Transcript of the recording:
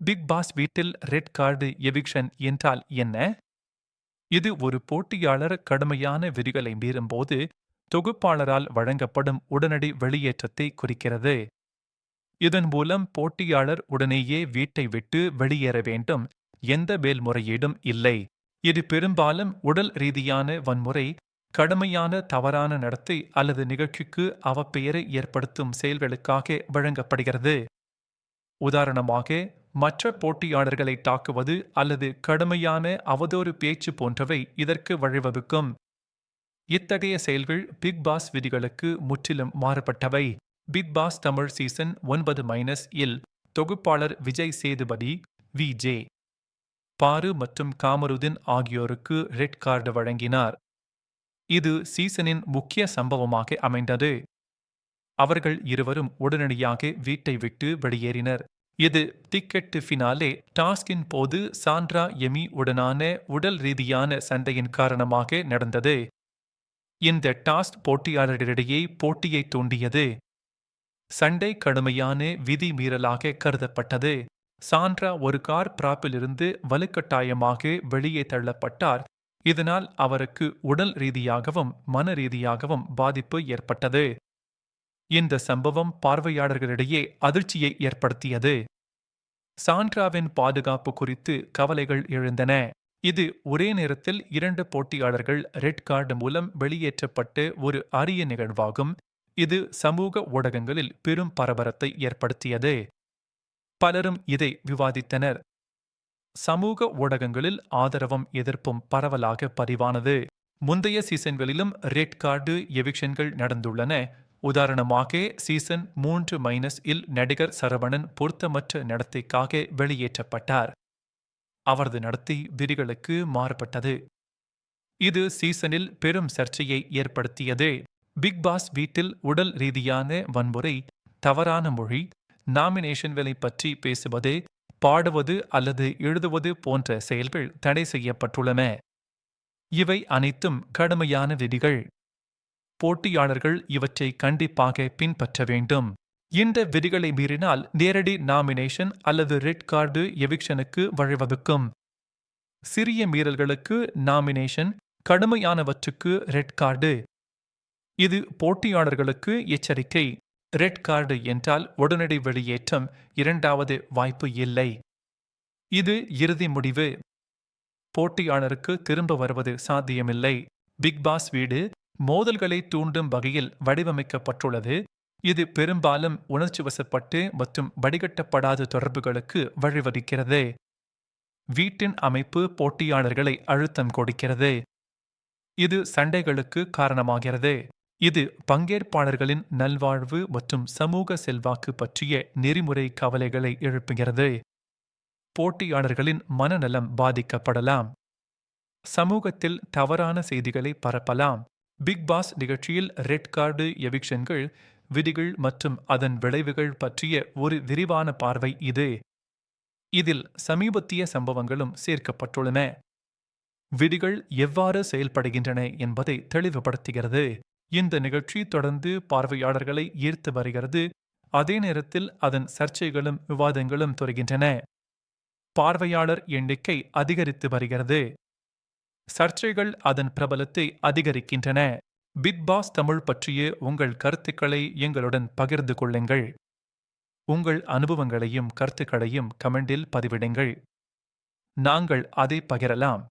Big pass வீட்டில் red card eviction என்றால் என்ன? இது ஒரு போட்டியாளர் கடுமையான விதிகளை மீறும்போது தொகுப்பாளரால் வழங்கப்படும் உடனடி வெளியேற்றத்தை குறிக்கிறது. இதன் மூலம் போட்டியாளர் உடனேயே வீட்டை விட்டு வெளியேற வேண்டும், எந்த மேல்முறையீடும் இல்லை. இது பெரும்பாலும் உடல் ரீதியான வன்முறை, கடுமையான தவறான நடத்தை அல்லது நிகழ்ச்சிக்கு அவப்பெயரை ஏற்படுத்தும் செயல்களுக்காக வழங்கப்படுகிறது. உதாரணமாக, மற்ற போட்டியாளர்களை தாக்குவது அல்லது கடுமையான அவதூறு பேச்சு போன்றவை இதற்கு வழிவகுக்கும். இத்தகைய செயல்கள் பிக் பாஸ் விதிகளுக்கு முற்றிலும் மாறுபட்டவை. பிக் பாஸ் தமிழ் சீசன் 9- இல் தொகுப்பாளர் விஜய் சேதுபதி, விஜே பாரு மற்றும் காமருதீன் ஆகியோருக்கு ரெட் கார்டு வழங்கினார். இது சீசனின் முக்கிய சம்பவமாக அமைந்தது. அவர்கள் இருவரும் உடனடியாக வீட்டை விட்டு வெளியேறினர். இது டிக்கெட் ஃபினாலே டாஸ்கின் போது சாண்ட்ரா எமி உடனான உடல் ரீதியான சண்டையின் காரணமாக நடந்தது. இந்த டாஸ்க் போட்டியாளர்களிடையே போட்டியை தூண்டியது. சண்டை கடுமையான விதி மீறலாக கருதப்பட்டது. சாண்ட்ரா ஒரு கார் பிராப்பிலிருந்து வலுக்கட்டாயமாக வெளியே தள்ளப்பட்டார். இதனால் அவருக்கு உடல் ரீதியாகவும் மன ரீதியாகவும் பாதிப்பு ஏற்பட்டது. இந்த சம்பவம் பார்வையாளர்களிடையே அதிர்ச்சியை ஏற்படுத்தியது. சாண்ட்ராவின் பாதுகாப்பு குறித்து கவலைகள் எழுந்தன. இது ஒரே நேரத்தில் 2 போட்டியாளர்கள் ரெட் கார்டு மூலம் வெளியேற்றப்பட்ட ஒரு அரிய நிகழ்வாகும். இது சமூக ஊடகங்களில் பெரும் பரபரத்தை ஏற்படுத்தியது. பலரும் இதை விவாதித்தனர். சமூக ஊடகங்களில் ஆதரவும் எதிர்ப்பும் பரவலாக பதிவானது. முந்தைய சீசன்களிலும் ரெட் கார்டு எவிக்ஷன்கள் நடந்துள்ளன. உதாரணமாக, சீசன் 3- இல் நடிகர் சரவணன் பொருத்தமற்ற நடத்தைக்காக வெளியேற்றப்பட்டார். அவரது நடத்தை விதிகளுக்கு மாறுபட்டது. இது சீசனில் பெரும் சர்ச்சையை ஏற்படுத்தியது. பிக் பாஸ் வீட்டில் உடல் ரீதியான வன்முறை, தவறான மொழி, நாமினேஷன்களை பற்றி பேசுவது, பாடுவது அல்லது எழுதுவது போன்ற செயல்கள் தடை செய்யப்பட்டுள்ளன. இவை அனைத்தும் கடுமையான விதிகள். போட்டியாளர்கள் இவற்றை கண்டிப்பாக பின்பற்ற வேண்டும். இந்த விதிகளை மீறினால் நேரடி நாமினேஷன் அல்லது ரெட் கார்டு எவிக்ஷனுக்கு வழிவகுக்கும். சிறிய மீறல்களுக்கு நாமினேஷன், கடுமையானவற்றுக்கு ரெட் கார்டு. இது போட்டியாளர்களுக்கு எச்சரிக்கை. ரெட் கார்டு என்றால் உடனடி வெளியேற்றம், இரண்டாவது வாய்ப்பு இல்லை. இது இறுதி முடிவு. போட்டியாளருக்கு திரும்ப வருவது சாத்தியமில்லை. பிக் பாஸ் வீடு மோதல்களை தூண்டும் வகையில் வடிவமைக்கப்பட்டுள்ளது. இது பெரும்பாலும் உணர்ச்சிவசப்பட்டு மற்றும் வடிகட்டப்படாத தொடர்புகளுக்கு வழிவகுக்கிறது. வீட்டின் அமைப்பு போட்டியாளர்களை அழுத்தம் கொடுக்கிறது. இது சண்டைகளுக்கு காரணமாகிறது. இது பங்கேற்பாளர்களின் நல்வாழ்வு மற்றும் சமூக செல்வாக்கு பற்றிய நெறிமுறை கவலைகளை எழுப்புகிறது. போட்டியாளர்களின் மனநலம் பாதிக்கப்படலாம். சமூகத்தில் தவறான செய்திகளை பரப்பலாம். பிக் பாஸ் நிகழ்ச்சியில் ரெட் கார்டு எவிக்ஷன்கள், விதிகள் மற்றும் அதன் விளைவுகள் பற்றிய ஒரு விரிவான பார்வை இது. இதில் சமீபத்திய சம்பவங்களும் சேர்க்கப்பட்டுள்ளன. விதிகள் எவ்வாறு செயல்படுகின்றன என்பதை தெளிவுபடுத்துகிறது. இந்த நிகழ்ச்சி தொடர்ந்து பார்வையாளர்களை ஈர்த்து வருகிறது. அதே நேரத்தில் அதன் சர்ச்சைகளும் விவாதங்களும் தொடர்கின்றன. பார்வையாளர் எண்ணிக்கை அதிகரித்து வருகிறது. சர்ச்சைகள் அதன் பிரபலத்தை அதிகரிக்கின்றன. பிக் பாஸ் தமிழ் பற்றிய உங்கள் கருத்துக்களை எங்களுடன் பகிர்ந்து கொள்ளுங்கள். உங்கள் அனுபவங்களையும் கருத்துக்களையும் கமெண்டில் பதிவிடுங்கள். நாங்கள் அதை பகிரலாம்.